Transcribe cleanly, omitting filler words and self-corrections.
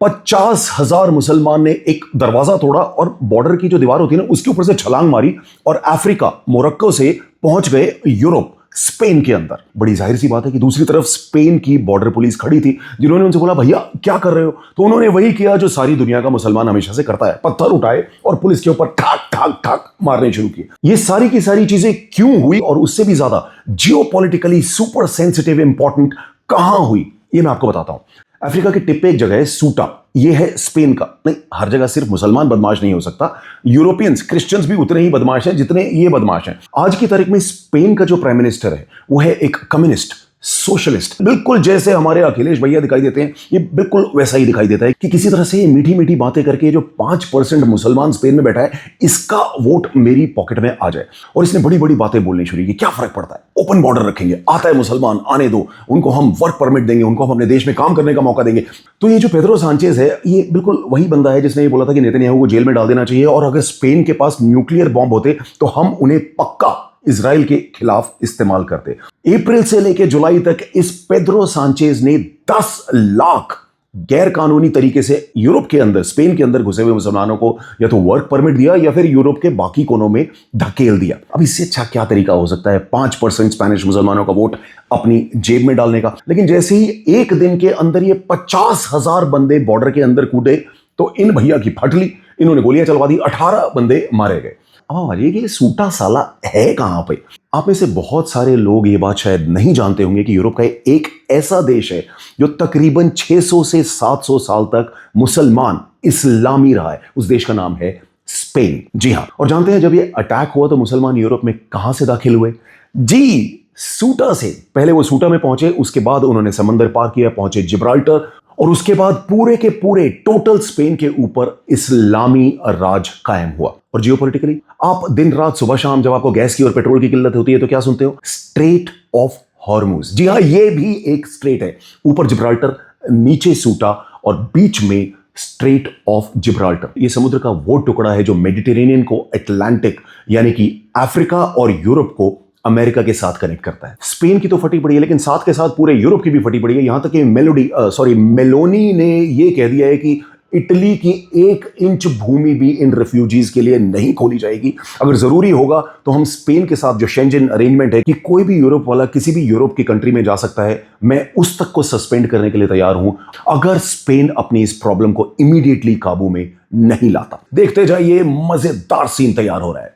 50,000 मुसलमान ने एक दरवाजा तोड़ा और बॉर्डर की जो दीवार होती है ना उसके ऊपर से छलांग मारी और अफ्रीका मोरक्को से पहुंच गए यूरोप स्पेन के अंदर। बड़ी जाहिर सी बात है कि दूसरी तरफ स्पेन की बॉर्डर पुलिस खड़ी थी, जिन्होंने उनसे बोला भैया क्या कर रहे हो, तो उन्होंने वही किया जो सारी दुनिया का मुसलमान हमेशा से करता है, पत्थर उठाए और पुलिस के ऊपर ठाक ठाक ठाक मारने शुरू किए। ये सारी की सारी चीजें क्यों हुई और उससे भी ज्यादा जियोपॉलिटिकली सुपर सेंसिटिव इंपॉर्टेंट कहां हुई, ये मैं आपको बताता हूं। अफ्रीका के टिप पे एक जगह है सूटा, ये है स्पेन का। नहीं, हर जगह सिर्फ मुसलमान बदमाश नहीं हो सकता, यूरोपियंस क्रिश्चियंस भी उतने ही बदमाश हैं जितने ये बदमाश हैं। आज की तारीख में स्पेन का जो प्राइम मिनिस्टर है वो है एक कम्युनिस्ट सोशलिस्ट, बिल्कुल जैसे हमारे अखिलेश भैया दिखाई देते हैं, ये बिल्कुल वैसा ही दिखाई देता है कि किसी तरह से मीठी मीठी बातें करके जो 5% मुसलमान स्पेन में बैठा है इसका वोट मेरी पॉकेट में आ जाए। और इसने बड़ी बड़ी बातें बोलनी शुरू की, क्या फर्क पड़ता है, ओपन बॉर्डर रखेंगे, आता है मुसलमान आने दो, उनको हम वर्क परमिट देंगे, उनको हम अपने देश में काम करने का मौका देंगे। तो ये जो पेड्रो सांचेज है ये बिल्कुल वही बंदा है जिसने ये बोला था कि नेतन्याहू को जेल में डाल देना चाहिए और अगर स्पेन के पास न्यूक्लियर बॉम्ब होते तो हम उन्हें पक्का इजराइल के खिलाफ इस्तेमाल करते। अप्रैल से लेकर जुलाई तक इस पेड्रो सांचेज ने 10 लाख गैर कानूनी तरीके से यूरोप के अंदर स्पेन के अंदर घुसे हुए मुसलमानों को या तो वर्क परमिट दिया या फिर यूरोप के बाकी कोनों में धकेल दिया। अब इससे अच्छा क्या तरीका हो सकता है 5% स्पेनिश मुसलमानों का वोट अपनी जेब में डालने का। लेकिन जैसे ही एक दिन के अंदर ये 50,000 बंदे बॉर्डर के अंदर कूदे तो इन भैया की फटली, इन्होंने गोलियां चलवा दी, 18 बंदे मारे गए। अब मानिए कि सूटा साला है कहां पे। आप में से बहुत सारे लोग ये बात शायद नहीं जानते होंगे कि यूरोप का एक ऐसा देश है जो तकरीबन 600 से 700 साल तक मुसलमान इस्लामी रहा है। उस देश का नाम है स्पेन। जी हां, और जानते हैं जब ये अटैक हुआ तो मुसलमान यूरोप में कहां से दाखिल हुए? जी, सूटा से। पहले वो सूटा में पहुंचे, उसके बाद उन्होंने समंदर पार किया, पहुंचे जिब्राल्टर और उसके बाद पूरे के पूरे टोटल स्पेन के ऊपर इस्लामी राज कायम हुआ। और जियोपॉलिटिकली आप दिन रात सुबह शाम जब आपको गैस की और पेट्रोल की किल्लत होती है तो क्या सुनते हो? Straight of Hormuz. जी हां, ये भी एक स्ट्रेट है, ऊपर जिब्राल्टर, नीचे सूटा और बीच में स्ट्रेट ऑफ जिब्राल्टर। ये समुद्र का वो टुकड़ा है जो मेडिटेरेनियन को अटलांटिक यानी कि अफ्रीका और यूरोप को अमेरिका के साथ कनेक्ट करता है। स्पेन की तो फटी पड़ी है लेकिन साथ के साथ पूरे यूरोप की भी फटी पड़ी है। यहां तक कि मेलोनी ने यह कह दिया है कि इटली की 1 इंच भूमि भी इन रिफ्यूजीज के लिए नहीं खोली जाएगी। अगर जरूरी होगा तो हम स्पेन के साथ जो शेंजन अरेंजमेंट है कि कोई भी यूरोप वाला किसी भी यूरोप की कंट्री में जा सकता है, मैं उस तक को सस्पेंड करने के लिए तैयार हूं अगर स्पेन अपनी इस प्रॉब्लम को इमीडिएटली काबू में नहीं लाता। देखते जाइए, मजेदार सीन तैयार हो रहा है।